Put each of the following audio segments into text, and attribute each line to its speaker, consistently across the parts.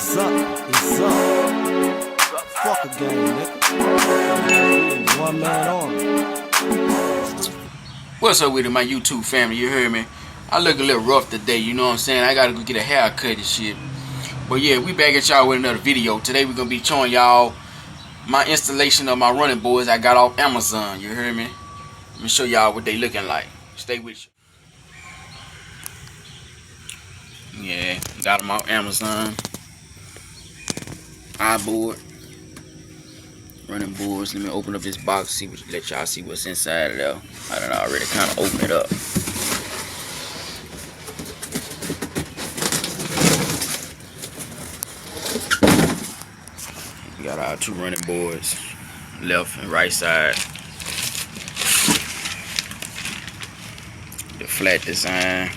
Speaker 1: It's up. Fuck a game, nigga. One man army.
Speaker 2: What's up with it, my YouTube family? You heard me? I look a little rough today, you know what I'm saying? I gotta go get a haircut and shit. But yeah, we back at y'all with another video. Today we're gonna be showing y'all my installation of my running boards I got off Amazon. You heard me? Let me show y'all what they looking like. Stay with you. Yeah, got them off Amazon. iBoard. Running boards. Let me open up this box, let y'all see what's inside of there. I done already kind of opened it up. We got our two running boards, left and right side. The flat design.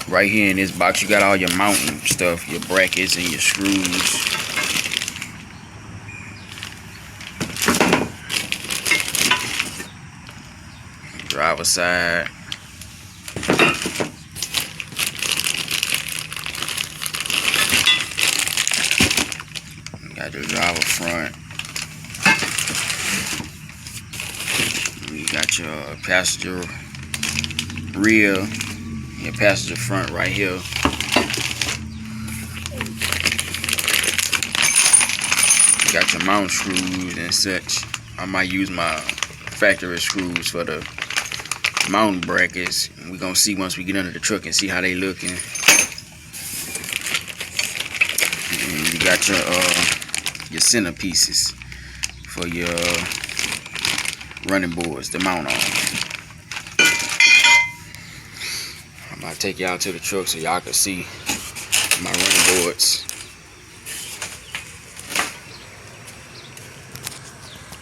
Speaker 2: Right here in this box, you got all your mounting stuff, your brackets and your screws. Driver side. Got the driver front. You got your passenger rear. Your passenger front right here. You got your mount screws and such. I might use my factory screws for the mounting brackets. We're gonna see once we get under the truck and see how they looking. And you got your center pieces for your running boards to mount on. I'll take y'all to the truck so y'all can see my running boards.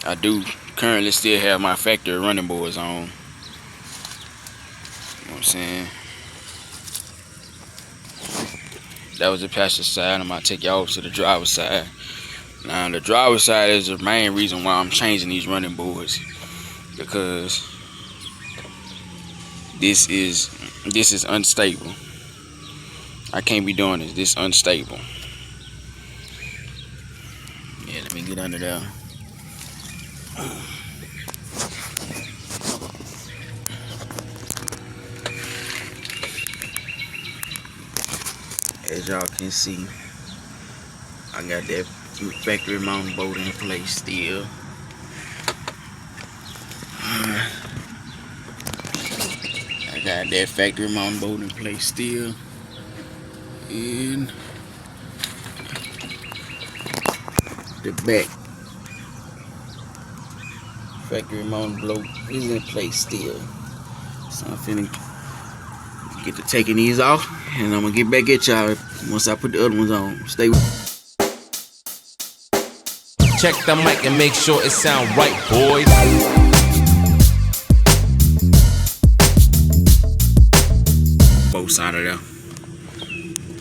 Speaker 2: I do currently still have my factory running boards on. You know what I'm saying? That was the passenger side. I'm gonna take y'all over to the driver's side. Now the driver's side is the main reason why I'm changing these running boards, because this is unstable. I can't be doing this. This is unstable. Yeah, let me get under there. As y'all can see, I got that factory mounting bolt in place still. Got that factory mounting bolt in place still. And the back factory mounting bolt is in place still. So I'm finna get to taking these off, and I'm gonna get back at y'all once I put the other ones on. Stay with me.
Speaker 3: Check the mic and make sure it sound right, boys.
Speaker 2: Both sides of there.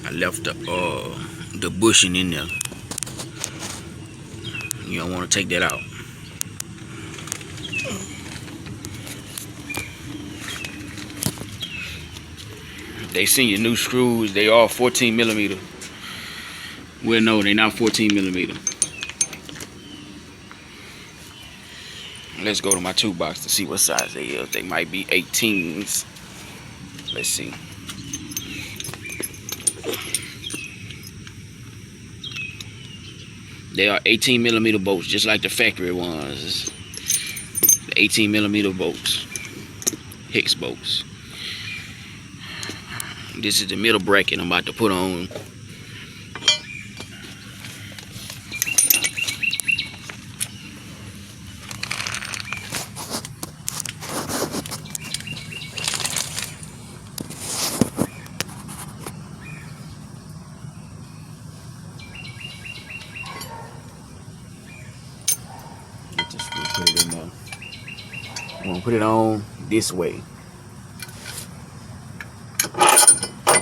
Speaker 2: I left the bushing in there. You don't want to take that out. They send you new screws. They are 14 millimeter. Well, no, they're not 14 millimeter. Let's go to my toolbox to see what size they is. They might be 18s. Let's see. They are 18 millimeter bolts, just like the factory ones. The 18 millimeter bolts, hex bolts. This is the middle bracket I'm about to put on. Put it in there. I'm gonna put it on this way.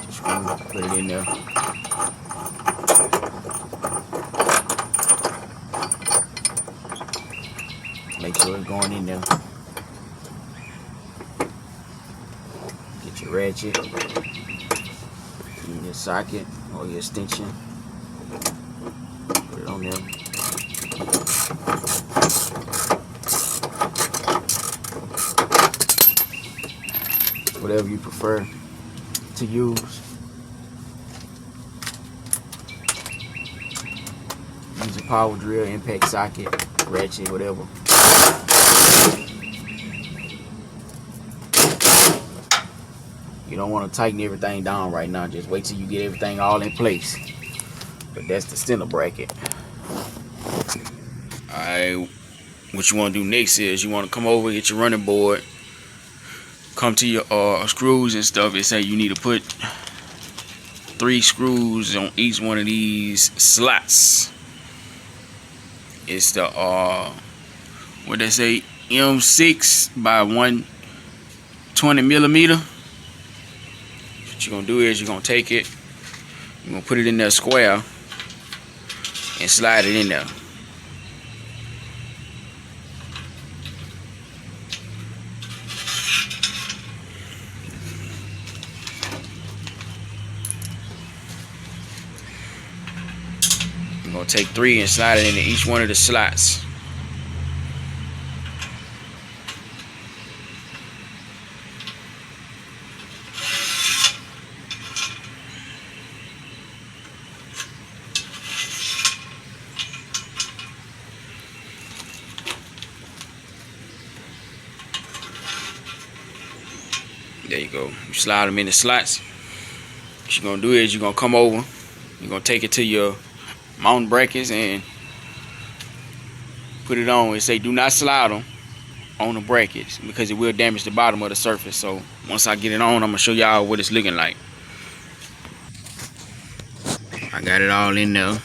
Speaker 2: Just gonna put it in there. Make sure it's going in there. Get Get your ratchet, in your socket or your extension. Put it on there. Whatever you prefer to use. Use a power drill, impact socket, ratchet, whatever. You don't want to tighten everything down right now. Just wait till you get everything all in place. But that's the center bracket. Alright, what you want to do next is you want to come over, get your running board, come to your screws and stuff, and say you need to put 3 screws on each one of these slots. It's the what they say, M6 by 120 millimeter. What you're gonna do is you're gonna take it, you're gonna put it in that square and slide it in there. You're gonna take 3 and slide it into each one of the slots. There you go. You slide them in the slots. What you're gonna do is you're gonna come over, you're gonna take it to your mounting brackets and put it on and say do not slide them on the brackets because it will damage the bottom of the surface. So once I get it on, I'm gonna show y'all what it's looking like. I got it all in there.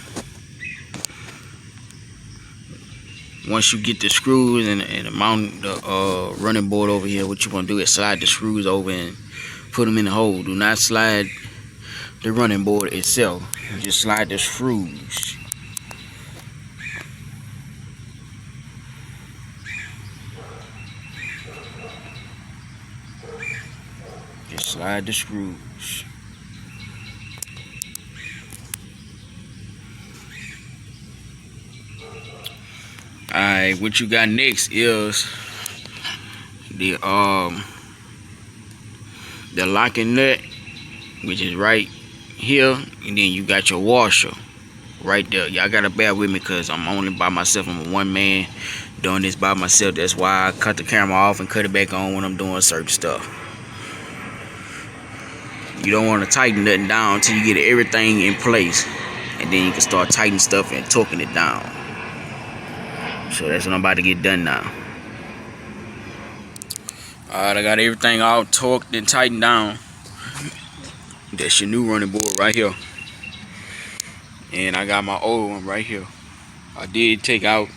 Speaker 2: Once you get the screws and mount the running board over here, what you want to do is slide the screws over and put them in the hole. Do not slide the running board itself. You just slide the screws. Just slide the screws. Alright, what you got next is the locking nut, which is right here, and then you got your washer right there. Y'all gotta bear with me because I'm only by myself. I'm a one man doing this by myself. That's why I cut the camera off and cut it back on when I'm doing certain stuff. You don't want to tighten nothing down until you get everything in place, and then you can start tightening stuff and torquing it down. So that's what I'm about to get done now. Alright, I got everything all torqued and tightened down. That's your new running board right here. And I got my old one right here. I did take out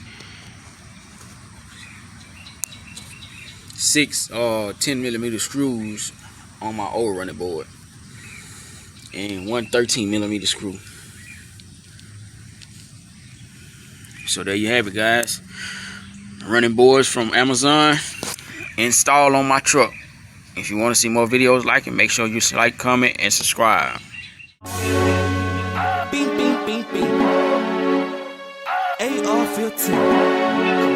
Speaker 2: 6 10mm screws on my old running board. And 1 13mm screw. So there you have it, guys. Running boards from Amazon installed on my truck. If you want to see more videos like it, make sure you like, comment, and subscribe.
Speaker 1: Bing, bing, bing, bing. AR-15.